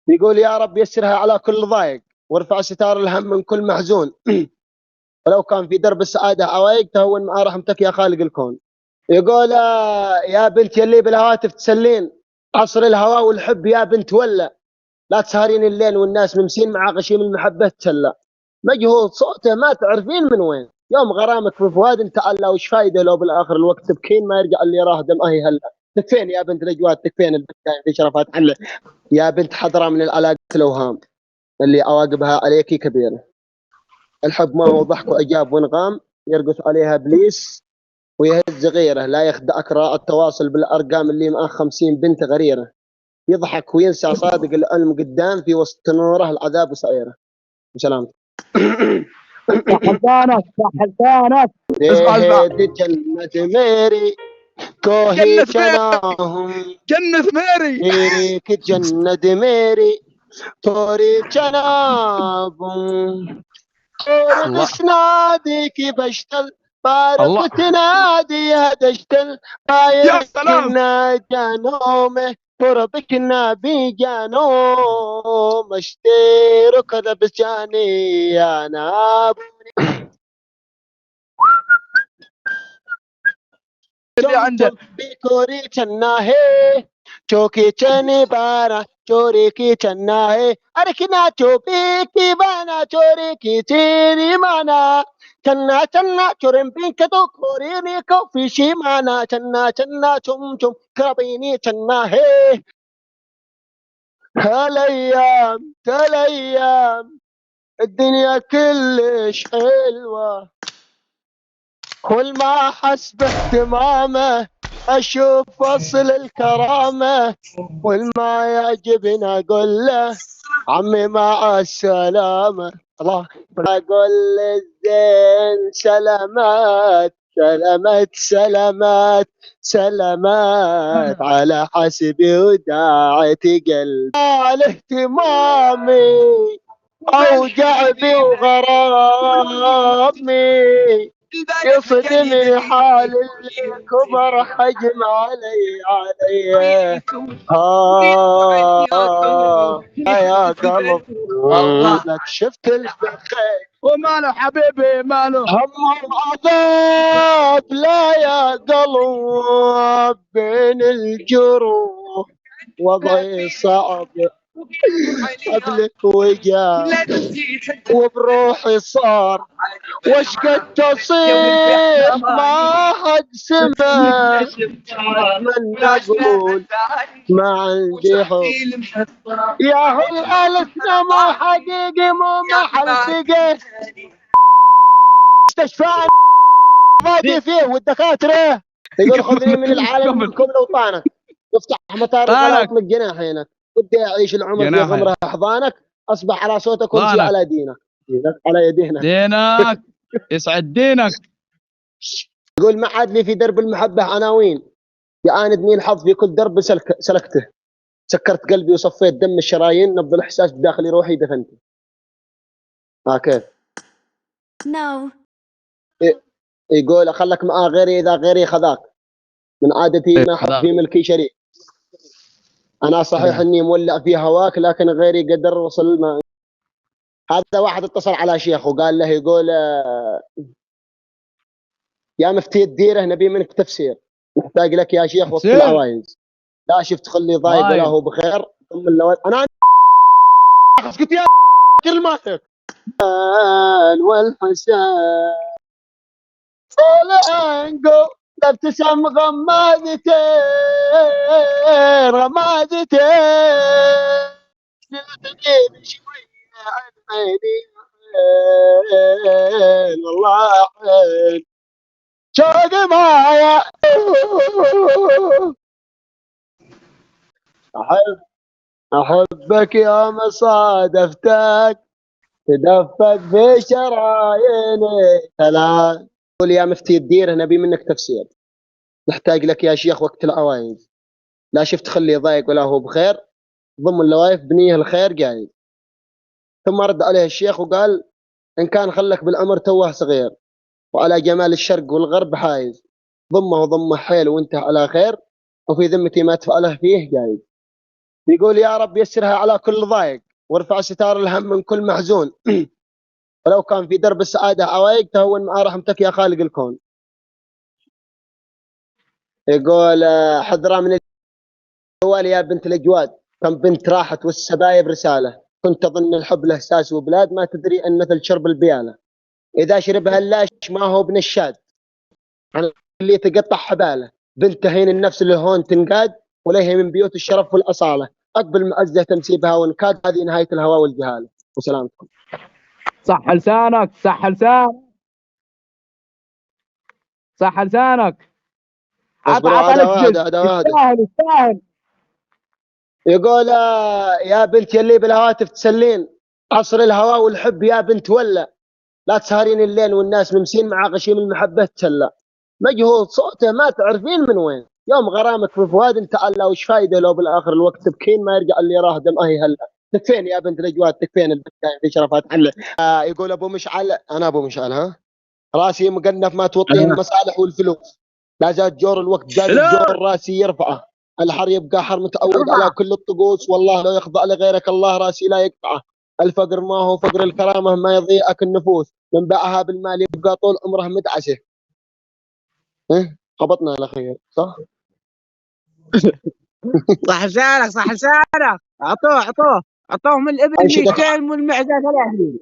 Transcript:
يقول يا رب يسرها على كل ضايق وارفع ستار الهم من كل محزون. ولو كان في درب السعادة عوايق تهون مع رحمتك يا خالق الكون. يقول يا بنت يلي بالهواتف تسلين، عصر الهوى والحب يا بنت ولا، لا تسهرين الليل والناس ممسين مع غشيم المحبة تسلى. مجهول صوته ما تعرفين من وين، يوم غرامك في فؤاد انت الله، وش فايده لو بالاخر الوقت تبكين ما يرجع اللي راه دمعه هلا. تكفين يا بنت الاجواد، تكفين البنت في شرفات حله، يا بنت حضره من العلاقات الاوهام اللي عواقبها عليكي كبيره. الحب ما هو ضحك واجاب وانغام، يرقص عليها ابليس ويهز غيره، لا يخدعك راء التواصل بالارقام اللي معاه 50 بنت غريره. يضحك وينسى صادق العلم قدام في وسط نوره العذاب وسعيره. وسلام. حسانك حسانك. اسمع جنة ميري كوهي جناهم، جنة ميري ميريك جنة ميري توري جنابهم. توري سناديك بشتل بارك تنادي هدشتل بايرك جانومه فرضك النبي جانوم اشتيرو كذا بجاني يا نابوني. اللي عنده بيكوري چناهي چوكي چني بارا چوري की चन्नाहे अरे किना चोपी की बाना चोरी की चीरी माना चन्ना चन्ना चोरम पिंक तो खोरी ने को फिशी माना चन्ना चन्ना चुम चुम كربيني चन्नाहे. هالايام الدنيا كلش حلوه، كل ما احس باهتمامه اشوف فصل الكرامه، والما يعجبني اقول له عمي مع السلامه. الله اقول له الزين سلامات سلامات سلامات سلامات على حسبي وداعة قلبي على اهتمامي اوجعبي وغرامي يصدمني حال اللي كبر حجم علي يا قلب لك شفت الخير وماله حبيبي ماله هم العذاب لا يا قلب بين الجروح وضعي صعب قبلك وجاء وبروحي صار وش قد تصيح ما حد سمع، اتمنى اقول ما عندي حب يا هو الالسنا مو حقيقي مو محل بقى استشفى فاضي فيه والدكاتره يقول خذني من العالم منكم لو طانك افتح مطار الغلاط من جناحينك ودي اعيش العمر في غمره احضانك اصبح على صوتك وامشي على دينك على يدينا دينك يسعد دينك. يقول ما عاد لي في درب المحبه عناوين، يعاندني الحظ في كل درب سلكته، سكرت قلبي وصفيت دم الشرايين، نبض الاحساس بداخلي روحي دفنته. كيف؟ يقول اخلك معاه غيري اذا غيري خذاك، من عادتي ما احب في ملكي شريك، انا صحيح اني مولع في هواك لكن غيري قدر وصل ما. هذا واحد اتصل على شيخ وقال له يقول يا مفتي الديره نبي منك تفسير، نحتاج لك يا شيخ وقت العوايز، لا شفت خلي ضايق ولا هو بخير ثم انا قلت يا كلماتك والحسن صولانجو تبتسم غمادتين رمادتين جلدني شوية عن عيني والله حين شوق معايا أحبك يا ما صادفتك تدفق في شراييني ثلاث. قول يا مفتي الديره نبي منك تفسير، نحتاج لك يا شيخ وقت العوايز، لا شفت خلي ضايق ولا هو بخير ضم اللوايف بنيه الخير قايد. ثم رد عليه الشيخ وقال ان كان خلك بالعمر توه صغير وعلى جمال الشرق والغرب حايز، ضمه وضمه حيل وانت على خير وفي ذمتي ما تفعله فيه قايد. يقول يا رب يسرها على كل ضايق وارفع ستار الهم من كل محزون ولو كان في درب السعادة عوايق تهون مع رحمتك يا خالق الكون. يقول حذرة من الجوال يا بنت الأجواد، كم بنت راحت والسبايب رسالة، كنت أظن الحب له إحساس وبلاد ما تدري أن مثل شرب البيالة، إذا شربها اللاش ما هو بنشاد عن اللي تقطع حباله، بنت تهين النفس اللي هون تنقاد وليه من بيوت الشرف والأصالة، أقبل معزة تنسيبها وانكاد، هذه نهاية الهوى والجهالة. وسلامتكم. صح لسانك، صح لسانك، صح لسانك. اصبروا عطى لك جد، هذا يستاهل يستاهل. يقول يا بنت يلي بالهواتف تسلين، عصر الهوى والحب يا بنت ولا، لا تسهرين الليل والناس ممسين مع غشيم المحبة تسلى، مجهول صوته ما تعرفين من وين، يوم غرامك في فؤاد تعلى، وش فايده لو بالاخر الوقت تبكين ما يرجع اللي راه دم هلا. تكفين يا بنت الاجواد، تكفين البنت في شرفات حله. يقول ابو مشعل، انا ابو مشعل ها، راسي مقنف ما توطيه المصالح والفلوس، لا زاد جور الوقت زاد الجور راسي يرفعه، الحر يبقى حر متعود على كل الطقوس، والله لو يخضع لغيرك الله راسي لا يقطعه، الفقر ما هو فقر الكرامه ما يضيعك النفوس، من باعها بالمال يبقى طول عمره مدعسه. خبطنا على خير صح؟ صح لسانك، صح لسانك. اعطوه من الابل 200 والمعزه 30.